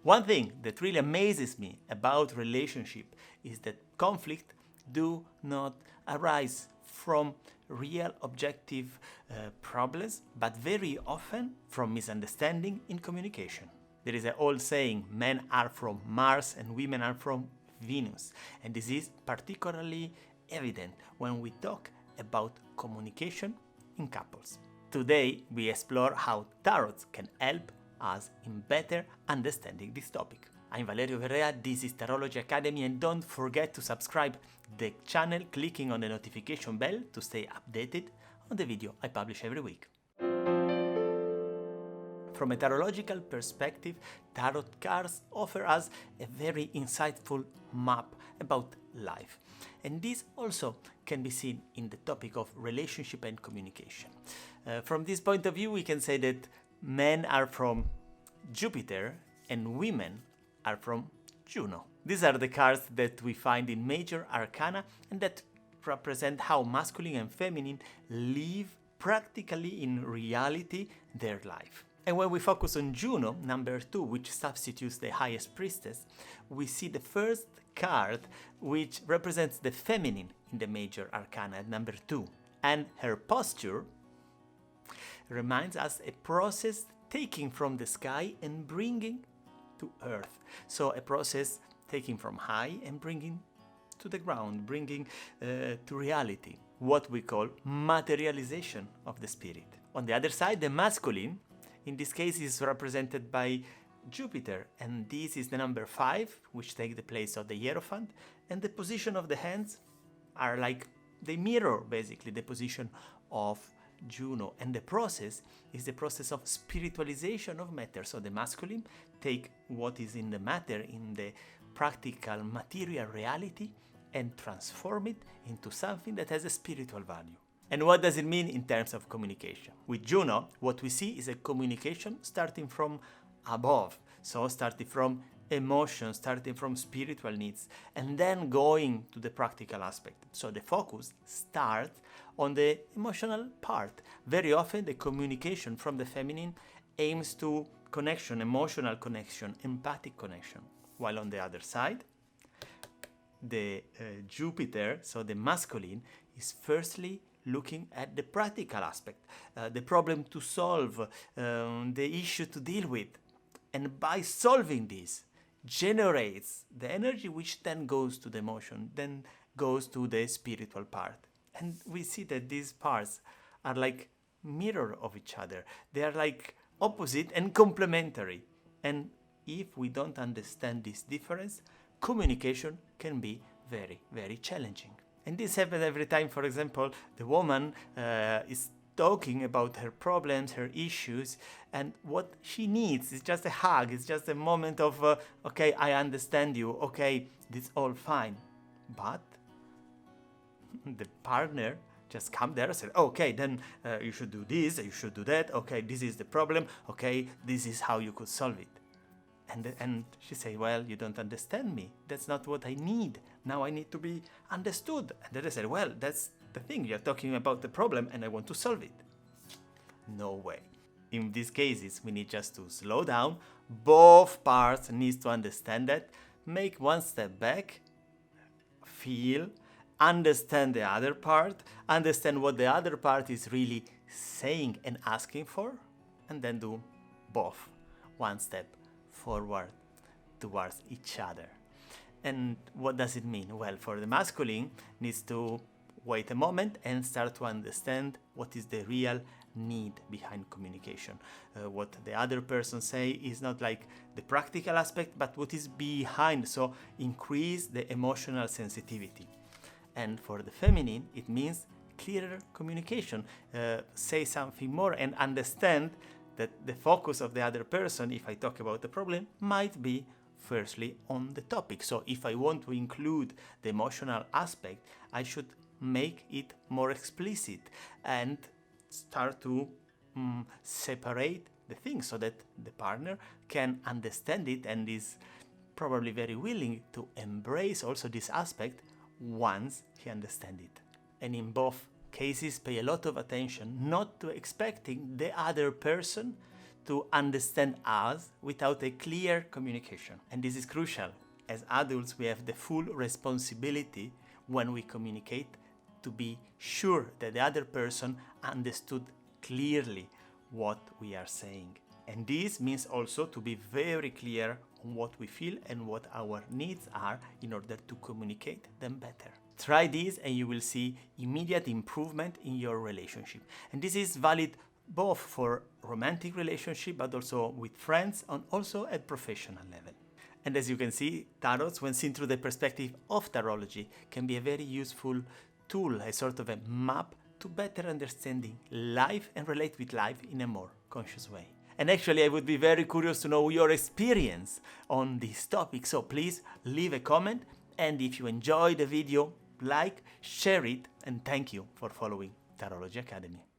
One thing that really amazes me about relationship is that conflict do not arise from real objective problems, but very often from misunderstanding in communication. There is an old saying, men are from Mars and women are from Venus, and this is particularly evident when we talk about communication in couples. Today we explore how tarot can help us in better understanding this topic. I'm Valerio Verrea, this is Tarology Academy, and don't forget to subscribe the channel clicking on the notification bell to stay updated on the video I publish every week. From a tarological perspective, tarot cards offer us a very insightful map about life. And this also can be seen in the topic of relationship and communication. From this point of view, we can say that men are from Jupiter and women are from Juno. These are the cards that we find in Major Arcana and that represent how masculine and feminine live practically in reality their life. And when we focus on Juno, number 2, which substitutes the highest priestess, we see the first card which represents the feminine in the Major Arcana at number 2. And her posture reminds us a process taking from the sky and bringing to earth. So a process taking from high and bringing to the ground, bringing to reality, what we call materialization of the spirit. On the other side, the masculine, in this case, is represented by Jupiter, and this is the number 5, which takes the place of the Hierophant, and the position of the hands are like they mirror basically the position of Juno, and the process is the process of spiritualization of matter. So the masculine take what is in the matter, in the practical material reality, and transform it into something that has a spiritual value. And what does it mean in terms of communication? With Juno, what we see is a communication starting from above, so starting from emotions, starting from spiritual needs, and then going to the practical aspect. So the focus starts on the emotional part. Very often the communication from the feminine aims to connection, emotional connection, empathic connection, while on the other side, the Jupiter, so the masculine, is firstly looking at the practical aspect, the problem to solve, the issue to deal with. And by solving this, generates the energy which then goes to the emotion, then goes to the spiritual part. And we see that these parts are like mirror of each other. They are like opposite and complementary. And if we don't understand this difference, communication can be very, very challenging. And this happens every time, for example, the woman is talking about her problems, her issues, and what she needs is just a hug. It's just a moment of, okay, I understand you, okay, this all fine. But the partner just come there and say, okay, then you should do this, you should do that, okay, this is the problem, okay, this is how you could solve it. And she say, well, you don't understand me. That's not what I need. Now I need to be understood. And then I said, well, that's the thing. You're talking about the problem and I want to solve it. No way. In these cases, we need just to slow down. Both parts need to understand that. Make one step back. Feel. Understand the other part. Understand what the other part is really saying and asking for. And then do both. One step forward towards each other. And what does it mean? Well, for the masculine, needs to wait a moment and start to understand what is the real need behind communication. What the other person say is not like the practical aspect, but what is behind. So increase the emotional sensitivity. And for the feminine, it means clearer communication. Say something more and understand that the focus of the other person, if I talk about the problem, might be firstly on the topic. So if I want to include the emotional aspect, I should make it more explicit and start to separate the things so that the partner can understand it and is probably very willing to embrace also this aspect once he understands it. And in both cases, pay a lot of attention not to expecting the other person to understand us without a clear communication. And this is crucial. As adults, we have the full responsibility when we communicate to be sure that the other person understood clearly what we are saying. And this means also to be very clear on what we feel and what our needs are in order to communicate them better. Try this and you will see immediate improvement in your relationship. And this is valid both for romantic relationship, but also with friends and also at professional level. And as you can see, tarots, when seen through the perspective of tarology, can be a very useful tool, a sort of a map to better understanding life and relate with life in a more conscious way. And actually, I would be very curious to know your experience on this topic. So please leave a comment. And if you enjoyed the video, like, share it, and thank you for following Tarology Academy.